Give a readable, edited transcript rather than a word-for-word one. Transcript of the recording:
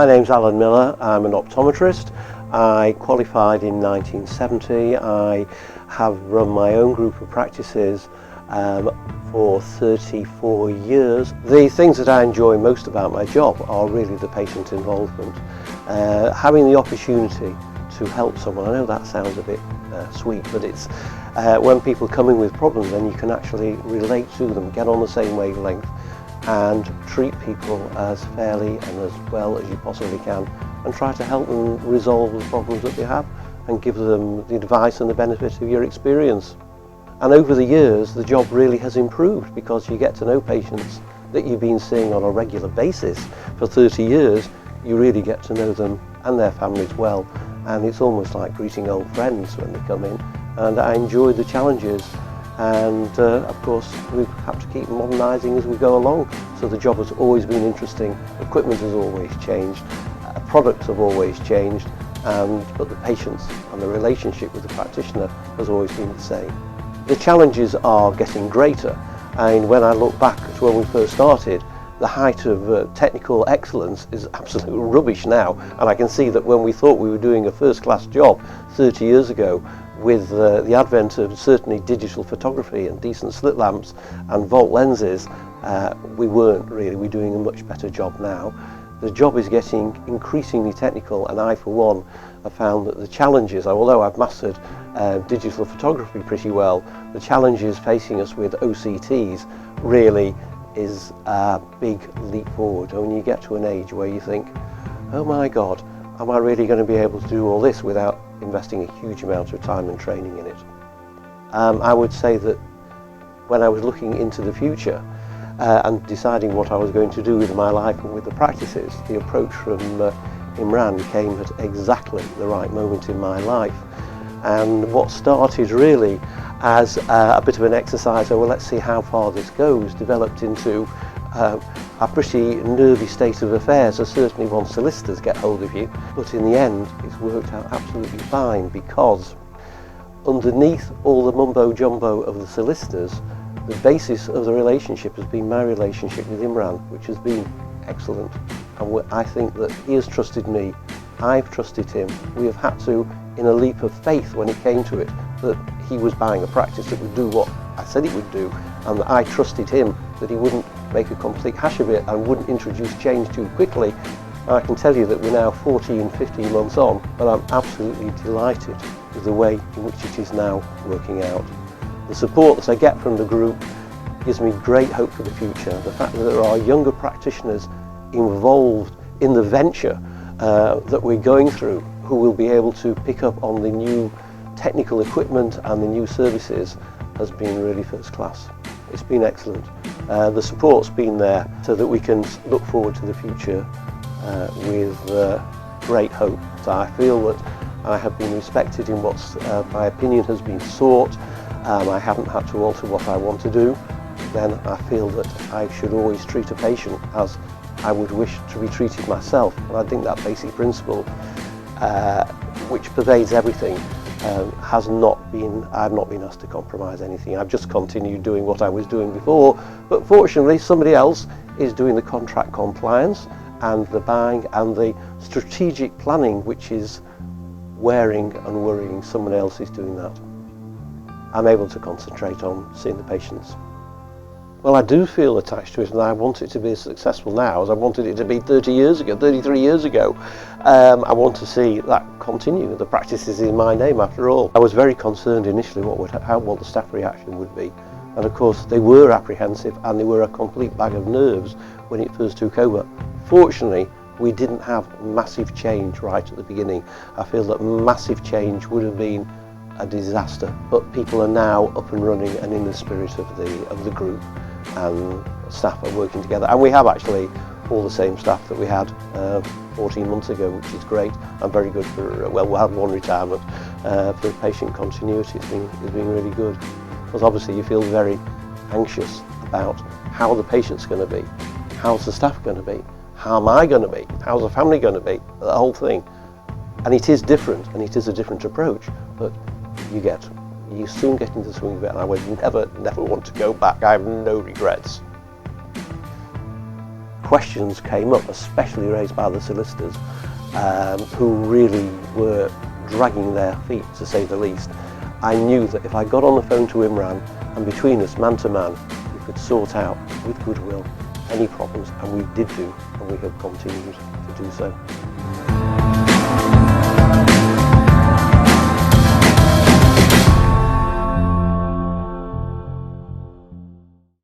My name's Alan Miller. I'm an optometrist. I qualified in 1970. I have run my own group of practices for 34 years. The things that I enjoy most about my job are really the patient involvement. Having the opportunity to help someone. I know that sounds a bit sweet, but it's when people come in with problems, then you can actually relate to them, get on the same wavelength, and treat people as fairly and as well as you possibly can, and try to help them resolve the problems that they have and give them the advice and the benefit of your experience. And over the years the job really has improved, because you get to know patients that you've been seeing on a regular basis for 30 years. You really get to know them and their families well, and it's almost like greeting old friends when they come in. And I enjoy the challenges, and of course we have to keep modernising as we go along. So the job has always been interesting, equipment has always changed, products have always changed, but the patients and the relationship with the practitioner has always been the same. The challenges are getting greater, and when I look back to when we first started, the height of technical excellence is absolute rubbish now, and I can see that when we thought we were doing a first-class job 30 years ago, with the advent of certainly digital photography and decent slit lamps and Volt lenses, we weren't really. We're doing a much better job now. The job is getting increasingly technical, and I for one have found that the challenges, although I've mastered digital photography pretty well, the challenges facing us with OCTs really is a big leap forward. And when you get to an age where you think, oh my God, am I really going to be able to do all this without investing a huge amount of time and training in it? I would say that when I was looking into the future and deciding what I was going to do with my life and with the practices, the approach from Imran came at exactly the right moment in my life. And what started really as a bit of an exercise, well, let's see how far this goes, developed into a pretty nervy state of affairs, as certainly once solicitors get hold of you. But in the end, it's worked out absolutely fine, because underneath all the mumbo-jumbo of the solicitors, the basis of the relationship has been my relationship with Imran, which has been excellent. And I think that he has trusted me, I've trusted him. We have had to, in a leap of faith when it came to it, that he was buying a practice that would do what I said it would do, and that I trusted him that he wouldn't make a complete hash of it and wouldn't introduce change too quickly. And I can tell you that we're now 14, 15 months on, but I'm absolutely delighted with the way in which it is now working out. The support that I get from the group gives me great hope for the future. The fact that there are younger practitioners involved in the venture that we're going through, who will be able to pick up on the new technical equipment and the new services, has been really first class. It's been excellent. The support's been there so that we can look forward to the future with great hope. So I feel that I have been respected in what my opinion has been sought. I haven't had to alter what I want to do. Then I feel that I should always treat a patient as I would wish to be treated myself. And I think that basic principle, which pervades everything, I've not been asked to compromise anything. I've just continued doing what I was doing before, but fortunately somebody else is doing the contract compliance and the buying and the strategic planning, which is wearing and worrying. Someone else is doing that. I'm able to concentrate on seeing the patients. Well, I do feel attached to it, and I want it to be as successful now as I wanted it to be 30 years ago, 33 years ago. I want to see that continue. The practice is in my name, after all. I was very concerned initially what the staff reaction would be. And of course, they were apprehensive, and they were a complete bag of nerves when it first took over. Fortunately, we didn't have massive change right at the beginning. I feel that massive change would have been a disaster, but people are now up and running and in the spirit of the group, and staff are working together, and we have actually all the same staff that we had 14 months ago, which is great and very good for, well, we'll have one retirement for patient continuity. It's been really good, because obviously you feel very anxious about how the patient's going to be, how's the staff going to be, how am I going to be, how's the family going to be, the whole thing. And it is different, and it is a different approach, but you soon get into the swing of it, and I would never want to go back. I have no regrets. questions came up, especially raised by the solicitors, who really were dragging their feet, to say the least, I knew that if I got on the phone to Imran, and between us, man to man, we could sort out with goodwill any problems, and we did do, and we have continued to do so.